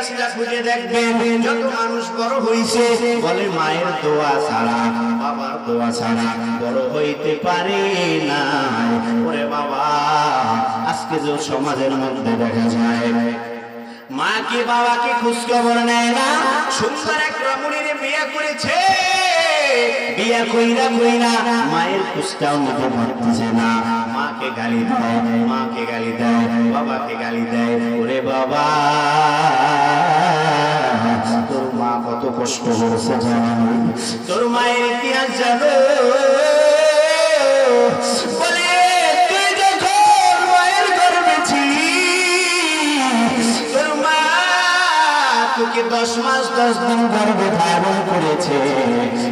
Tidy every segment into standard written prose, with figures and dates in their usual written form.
ইতিহাসটা খুঁজে দেখবেন, যত মানুষ বড় হইছে বলে মায়ের দোয়া ছাড়া, বাবার দোয়া ছাড়া বড় হইতে পারে না। ওরে বাবা, আজকে যে সমাজের মধ্যে দেখা যায় মাকে বাবাকে খোঁজ খবর নেয় না। সুন্দর এক রমণীরে বিয়ে করেছে, বিয়ে কইরা মায়ের খোঁজটাও নিতে পারতেছে না। মাকে গালি দেয়, মাকে গালি দেয়, বাবাকে গালি দেয়। ওরে বাবা, তোর মা কত কষ্ট করেছে জানো? তোর মায়ের ইতিহাস জানো? বলে তুই যখন মায়ের গর্ভে ছিলিস, তোর মা তোকে 10 মাস 10 দিন গর্ভে ধারণ করেছে।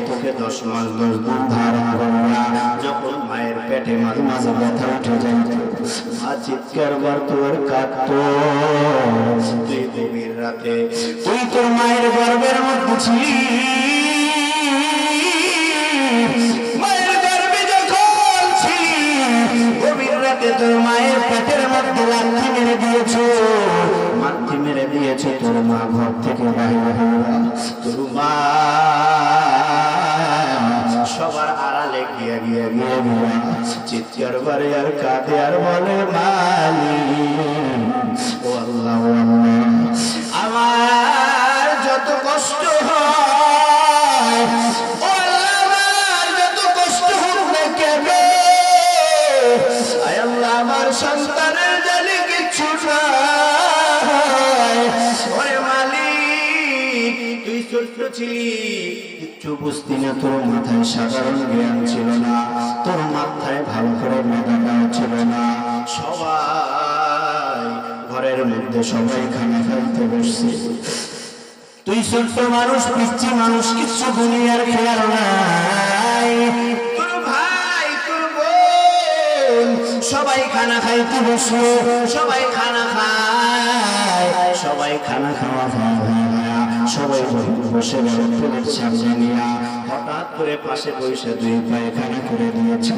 তোকে 10 মাস 10 দিন ধারণ করলা। যখন মায়ের পেটে মাঝে মাঝে ব্যথা উঠে যেত, মা চিৎকার করত আর কাঁদতো। তুই গভীর রাতে তুই তোর মায়ের গর্ভের মধ্যে ছিলিস, মায়ের গর্ভে যখন ছিলিস, গভীর রাতে তোর মায়ের পেটের মধ্যে লাথি মেরে দিয়েছো, লাথি মেরে দিয়েছে। তোর মা ঘর থেকে বাইরে হয়ে, তোর মা সবার আড়ালে গিয়ে গিয়ে গিয়ে গিয়ে চিৎকার করে আর কাঁদে আর বলে মালিক, ও আল্লাহ, ও আল্লাহ, আমার যত কষ্ট হয়, ও আল্লাহ, আমার যত কষ্ট হোক না কেন, আয় আল্লাহ, আমার সন্তানের জানি কিচ্ছু নাই। ওরে মালিক, তুই ছোট্ট ছিলি, কিচ্ছু বুঝতি না, তোর মাথায় সাধারণ জ্ঞান ছিল না, তোর মাথায় ভালো করে মেধাটাও ছিল না। সবাই ঘরের মধ্যে সবাই খানা খাইতে বসছে, তুই ছোট্ট মানুষ, পিচ্ছি মানুষ, কিচ্ছু দুনিয়ার খেয়াল নাই। তোর ভাই, তোর বোন সবাই খানা খাইতে বসলো, সবাই খানা খায়, সবাই খানা খাওয়া সবাই বসে প্লেটের সামনে নিয়ে হঠাৎ করে পাশে বসে 2 পায়খানা করে দিয়েছে।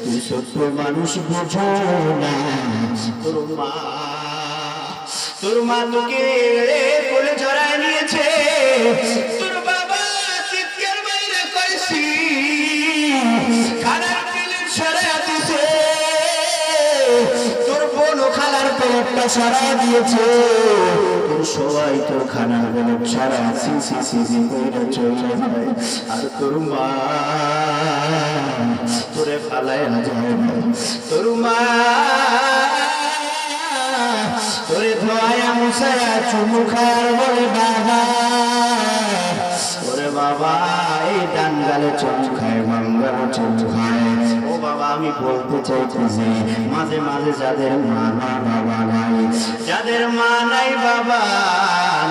তুই ছোট্ট মানুষ, বুঝো না, তোর মা তোকে কোলে জড়ায় নিয়েছে, তোর বাবা চিৎকার বাইরে কইছি খানার প্লেট সরাই দিয়েছে, তোর বোন খানার প্লেটটা সরাই দিয়েছে, তোর সবাই তোর খানার প্লেট সরাই সিসি কইরা চলে যায়। আর তোর মা তোরে ফালায় না যায়, তোর মা তোরে ধোয়া মুছায়া চুমু খায় বলে বাবা, ওরে বাবা, এই ডান গালে চুমু খায়, বাম গালে চুমু খায়। ও বাবা, আমি বলতে চাইতেছি, মাঝে মাঝে যাদের মা নাই বাবা নাই, যাদের মা নাই বাবা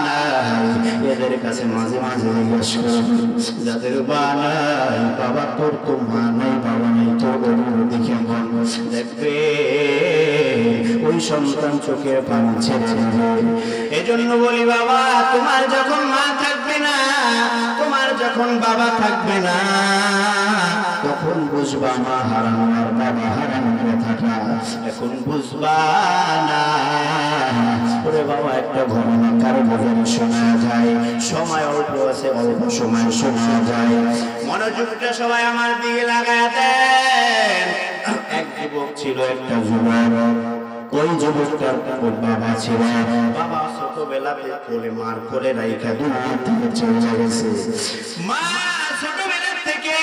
নাই, এদের কাছে মাঝে মাঝে জিজ্ঞেস করো, যাদের মা নাই বাবা, তোর তো মা নাই বাবা নাই, তোর দেখে মন দেখবে ওই সন্তান চোখের পানি ছেড়ে যাবে। এজন্য বলি বাবা, তোমার যখন মা থাকবে না, তোমার যখন বাবা থাকবে না, তখন বুঝবা মা হারানো আর বাবা হারানোর কথাটা, এখন বুঝবা না। ওরে বাবা, একটা ঘটনা কারো ভোজনে শোনা যায়, সময় অল্প আছে, অল্প সময় শোনা যায়। মনোযোগটা সবাই আমার দিকে লাগায় দেন। এক যুবক ছিল, একটা যুবক, ওই যুবকটার বাবা ছিল, বাবা ছোটবেলাতে কোলে মার কোলে রাইখা দুনিয়া থেকে চলে গেছে। মা ছোটবেলা থেকে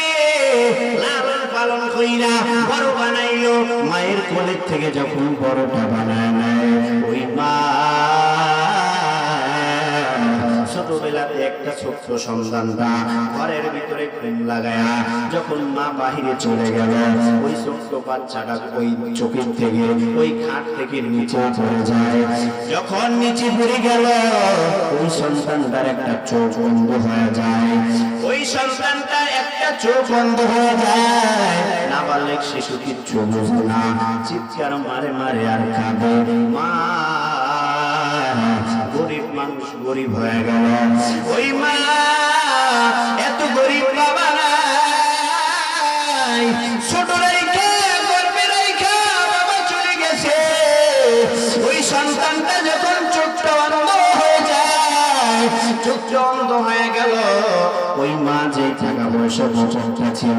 লালন পালন কইরা বড় বানাইলো, মায়ের কোলের থেকে যখন বড়টা বানায় নেয়, ওই মা ছোটবেলাতে একটা ছোট্ট সন্তানটা ঘরের ভিতরে ঘুম লাগায়া যখন মা বাহিরে চলে গেল, ওই ছোট্ট বাচ্চাটা ওই চোখের থেকে, ওই খাট থেকে নিচে পড়ে যায়। যখন নিচে পড়ে গেল, ওই সন্তানটার একটা চোখ বন্ধ হয়ে যায়, ওই সন্তানটা একটা চোখ বন্ধ হয়ে যায়। নাবালেক শিশু কিচ্ছু বুঝে না, চিৎকার মারে মারে আর কাঁদে। মা গরিব মানুষ, গরিব হয়ে গেল। ওই মা এত গরিব বাবা নাই, ছোট রাইখা গর্ভে রাইখা বাবা চলে গেছে। ওই সন্তানটা যখন চোখটা বন্ধ হয়ে যায়, চোখটা অন্ধ হয়ে গেল। ওই মা যে টাকা পয়সা চোখটা ছিল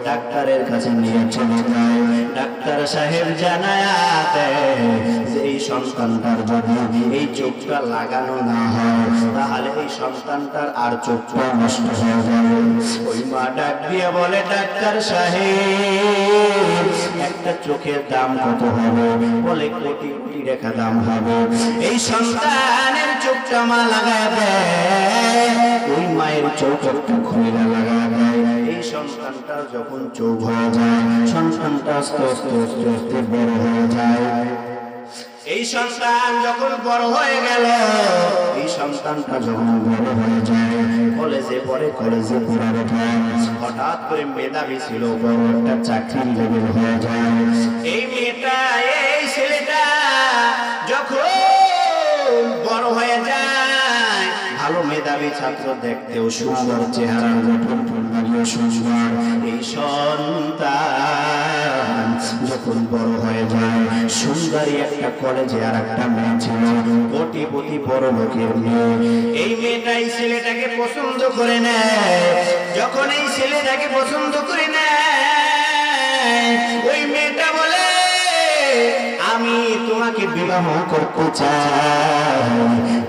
ডাক্তারের কাছে নিয়ে চলে যায়। ডাক্তার সাহেব জানায়া দেয় যে এই সন্তানটার যদি এই চোখটা লাগানো না হয় তাহলে এই সন্তানটার আর চোখটা নষ্ট হয়ে যাবে। ওই মা ডাক দিয়ে বলে, ডাক্তার সাহেব একটা চোখের দাম কত হবে? বলে কোটি কোটি টাকা দাম হবে। এই সন্তানের চোখটা মা লাগায় দেয়। ওই মায়ের চোখ একটু খুলে লাগায় দেয়। এই সন্তানটা যখন চোখ হয়ে যায়, সন্তানটা আস্তে আস্তে আস্তে আস্তে বড় হয়ে যায়। এই সন্তান যখন বড় হয়ে গেল, এই সন্তানটা যখন বড় হয়ে যায়, কলেজে পড়ে, কলেজে পড়ার পর হঠাৎ করে মেধাবী ছিল, বড় একটা চাকরির লেভেল হয়ে যায়। এই মেয়েটা, এই ছেলেটা যখন বড় হয়ে যায়, ভালো মেধাবী ছাত্র, দেখতেও সুন্দর, চেহারা গঠন পূর্ণালীও সুন্দর। এই সন্তান যখন বড় হয়ে যায়, সুন্দরী একটা কলেজে আর একটা মেয়ে ছিল, কোটিপতি বড় লোকের মেয়ে। এই মেয়েটা এই ছেলেটাকে পছন্দ করে নেয়। যখন এই ছেলেটাকে পছন্দ করে নেয়, ওই মেয়েটা বলে, আমি তোমাকে বিবাহ করতে চাই।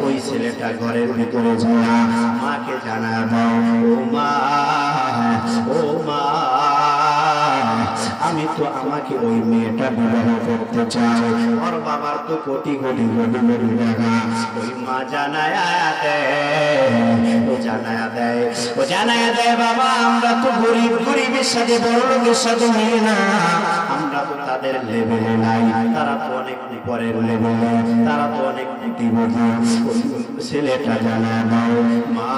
ওই ছেলেটা ঘরের ভিতরে যায়, মাকে জানা দাও, ও মা, ও মা, আমি তো আমাকে ওই মেয়েটা বিবাহ করতে চাই। ওর বাবার তো কোটি কোটি কোটি কোটি টাকা। ওই মা জানায়া দেয়, ও জানায়া দেয়, ও জানায়া দেয়, বাবা আমরা তো গরিব, গরিবের সাথে বড় লোকের সাথে মিলে না, আমরা তো তাদের লেভেলে নাই, তারা তো অনেক পরের লেভেলে, তারা তো অনেক কোটিপতি। ছেলেটা জানায় দাও, মা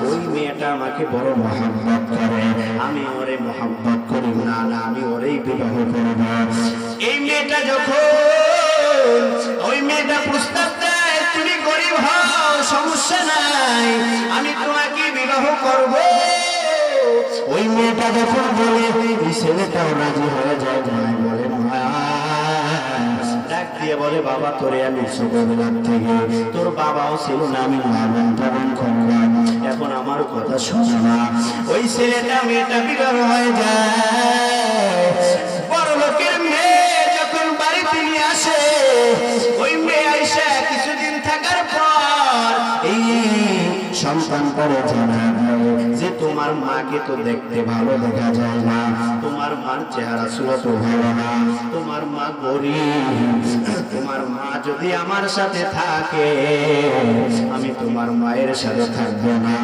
ওই মেয়েটা আমাকে বড় মহব্বত করে, আমি ওরে মহব্বত করি না, না আমি ওরেই বিবাহ করব। এই মেয়েটা যখন, ওই মেয়েটা প্রস্তাব দেয়, তুমি গরিব হও সমস্যা নাই, আমি তোমাকে বিবাহ করব। ওই মেয়েটা যখন বলে, এই ছেলেটাও রাজি হয়ে যায়। মায় বলে, মা ডাক দিয়ে বলে, বাবা তোরে আমি ছোটবেলার থেকে, তোর বাবাও ছিল না, আমি লালন পালন করলাম, এখন আমার কথা শোনো না। ওই ছেলেটা মেয়েটা বিবাহ হয়ে যায়। বড় লোকের মেয়ে যখন বাড়িতে নিয়ে আসে, ওই মেয়ে আইসা কিছুদিন থাকার পর এই সন্তানটারে জানায় যে তোমার মাকে তো দেখতে ভালো দেখা যায় না, তোমার মার চেহারা সুরত ভালো না, তোমার মা গরিব, তোমার মা যদি আমার সাথে থাকে আমি তোমার মায়ের সাথে থাকবো না।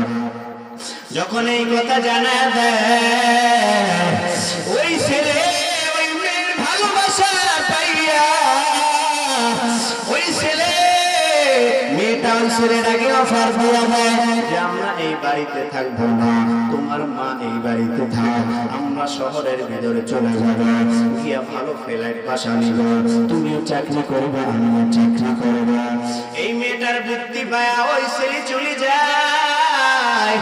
যখন এই কথা জানা দেয়, ওই ছেলে ওই মেয়ের ভালোবাসা পাইয়া, ওই ছেলে মেয়েটা ওই ছেলেটাকে অফার দিয়া দেয় যে আমরা এই বাড়িতে থাকবো না, তোমার মা এই বাড়িতে থাক, আমরা শহরের ভিতরে চলে যাব, গিয়া ভালো ফ্ল্যাট বাসা নিব, তুমিও চাকরি করবে, আমিও চাকরি করব। এই মেয়েটার বুদ্ধি পায়া ওই ছেলে চলে যায়।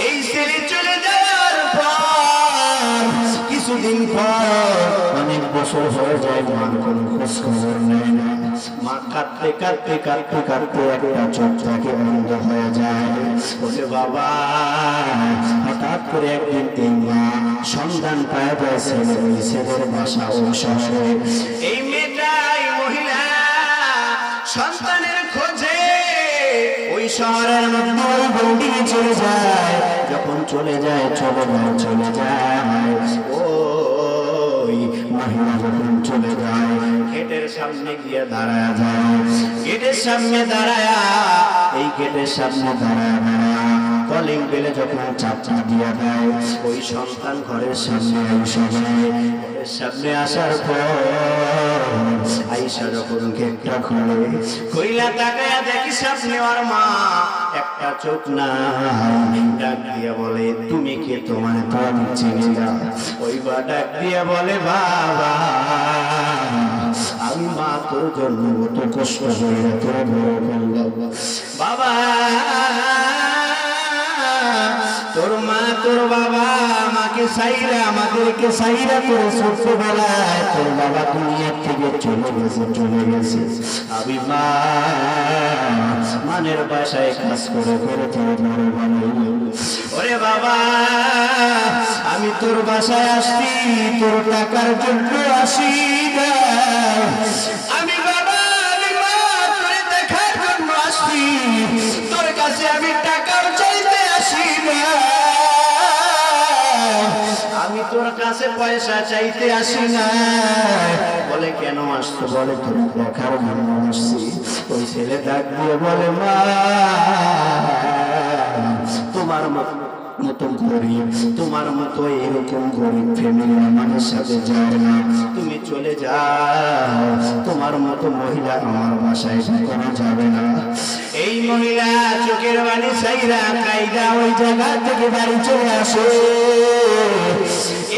এই ছেলে চলে যাওয়ার পর কিছুদিন পর, অনেক বছর হয়ে যায়, মার কোনো খোঁজ খবর নেয় না। মা কাঁদতে কাঁদতে কাঁদতে কাঁদতে একটা চোখ থেকে বন্ধ হয়ে যায়। বলে বাবা, হঠাৎ করে একদিন তিন মা সন্ধান পায় ছেলে, ওই ছেলের বাসা ওই শহরে। এই মেয়েটা, এই মহিলা সন্তানের খোঁজে ওই শহরের মধ্যে ওই বিল্ডিংয়ে চলে যায়। যখন চলে যায়, চলে যায়, ওই মহিলা যখন চলে যায়, গেটের সামনে গিয়ে দাঁড়ায় যায়। গেটের সামনে দাঁড়ায়া, এই গেটের সামনে দাঁড়ায় কলিং বেলে যখন চাপটা দিয়ে দেয়, ওই সন্তান ঘরের সামনে ঘরের সামনে আসার পর আইসা যখন গেটটা খুলে, কইলা তাকায়া দেখি সামনে ওর মা, একটা চোখ নাই। ডাক দিয়া বলে, তুমি কে? তোমার তো আমি চিনি না। ওই বা ডাক দিয়া বলে, বাবা আমি মা তোর জন্য কত কষ্ট করে তোর বড় করলাম, বাবা তোর মা তোর বাবা আমাকে সাইরা, আমাদেরকে সাইরা করে ছোটবেলায় তোর বাবা দুনিয়ার থেকে চলে গেছে। আমি মানের বাসায় কাজ করে করে তোর বড় বানাইল। ওরে বাবা, আমি তোর বাসায় আসছি তোর টাকার জন্য আসি না। আমি বাবা, আমি মা তোরে দেখার জন্য আসছি, তোর কাছে আমি টাকাও চাইতে আসি না। আমি তোর কাছে পয়সা চাইতে আসি না। বলে কেন আসতো? বলে তোর দেখার জন্য আসছি। ওই ছেলে ডাক দিয়ে বলে মা, তোমার মতো গরিব, তোমার মতো এরকম গরিব ফ্যামিলি আমাদের সাথে যায় না, তুমি চলে যাও। তোমার মতো মহিলা আমার বাসায় কখনো যাবে না। এই মহিলা চোখের বাণী সাইরা কাইদা ওই জায়গা থেকে বাড়ি চলে আসে।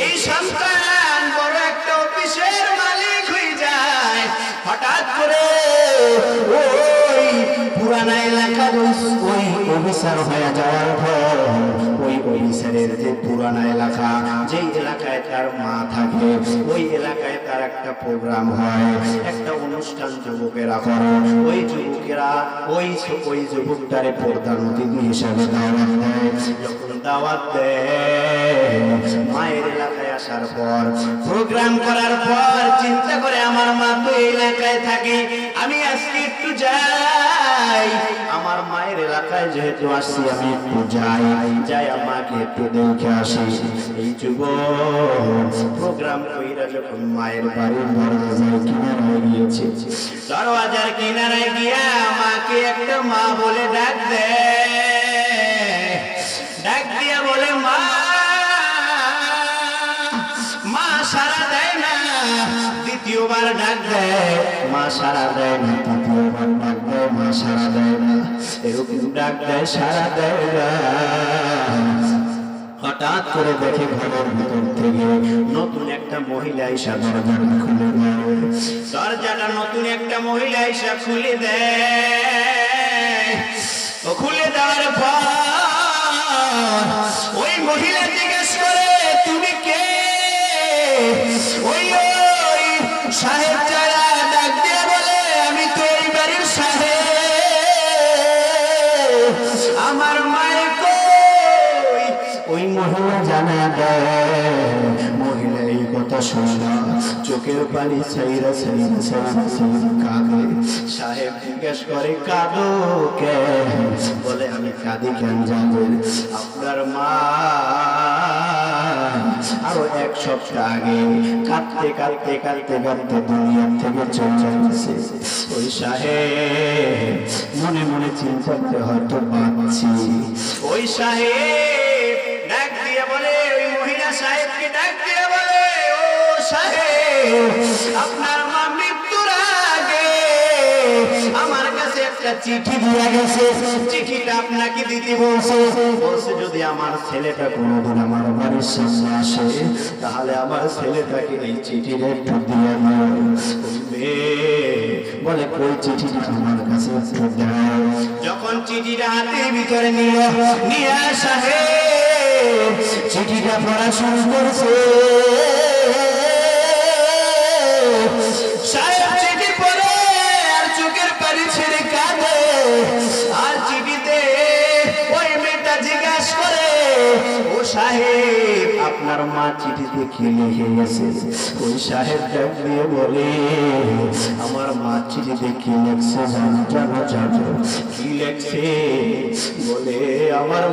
এই সন্তান বড় একটা অফিসের মালিক হয়ে যায়। হঠাৎ করে ওই পুরানা এলাকার ওই অফিসার হয়ে যাওয়ার পর ওই অফিসারের যে পুরানা এলাকা, যেই এলাকায় তার মা থাকে, ওই এলাকায় তার একটা প্রোগ্রাম হয়, একটা অনুষ্ঠান যুবকেরা করে। ওই যুবকেরা ওই যুবকটারে প্রধান অতিথি হিসাবে দাওয়াত দেয়। যখন দাওয়াত দেয়, মায়ের এলাকায় আসার পর প্রোগ্রাম করার পর চিন্তা করে আমার মা তো এই এলাকায় থাকে, আমি আজকে একটু যাই, আমার মায়ের এলাকায় যেহেতু আসছি আমি একটু যাই আমাকে একটু দেখে আসি। এই যুবক প্রোগ্রাম কইরা যখন মায়ের বাড়ির দরজায় কিনারায় গিয়েছে, দরজার কিনারায় গিয়া মাকে একটা মা বলে ডাক দেয়। ডাক দিয়া বলে মা, মা সাড়া দেয় না। দ্বিতীয়বার ডাক দেয়, মা সাড়া দেয় না। তৃতীয়বার ডাক দেয়, মা সাড়া দেয় না। এরকম ডাক দেয়, সাড়া দেয় না। হঠাৎ করে দেখে ঘরের ভিতর থেকে নতুন একটা মহিলা এসে দরজাটা খুলে দেয়। দরজাটা নতুন একটা মহিলা এসে খুলে দেয়। ও খুলে দেওয়ার পর ওই মহিলা জিজ্ঞেস করে তুমি কে? ওই সাহেব যারা ডাক দিয়ে বলে আমি তো এই বাড়ির সাহেব, আমার মায়ের কই? ওই মহিলা জানা দেয়। মহিলা এই কথা শুনলা, চোখের পানি ছাইরা ছাইরা ছাইরা ছাইরা কাঁদে। সাহেব জিজ্ঞেস করে কাঁদো কেন? বলে আমি কাঁদি কেন জানেন? আপনার মা আরো এক সপ্তাহ আগে কাঁদতে কাঁদতে কাঁদতে কাঁদতে দুনিয়া থেকে চলে গেছে। ওই সাহেব মনে মনে চিন্তাতে হয়তো বাঁচছি। ওই সাহেব ডাক দিয়ে বলে, ওই মহিলা সাহেবকে ডাক দিয়ে বলে, ও সাহেব, আপনার মা মৃত্যুর আগে আমার কাছে একটা চিঠি দিয়ে গেছে। চিঠিটা আপনাকে দিতে বলছে। যদি আমার ছেলেটা কোনোদিন আমার বাড়ির সামনে আসে, তাহলে আমার ছেলেটাকে এই চিঠিটা একটু দিয়ে বলে কই চিঠিটা আমার কাছে দাও। যখন চিঠিটা হাতের ভিতরে নিয়ে সাহেব চিঠিটা পড়া শুরু করছে। সাহেব চিঠি পড়ে আর চোখের পানি ছেড়ে কাঁদে। আর চিঠিতে ওই মেয়েটা জিজ্ঞাসা করে, ও সাহেব আপনার মা চিঠিতে কি লিখে গেছে? ওই সাহেব ডাক দিয়ে বলে, আমার মা চিঠিতে কি লিখছে জানো? কি লিখছে? বলে আমার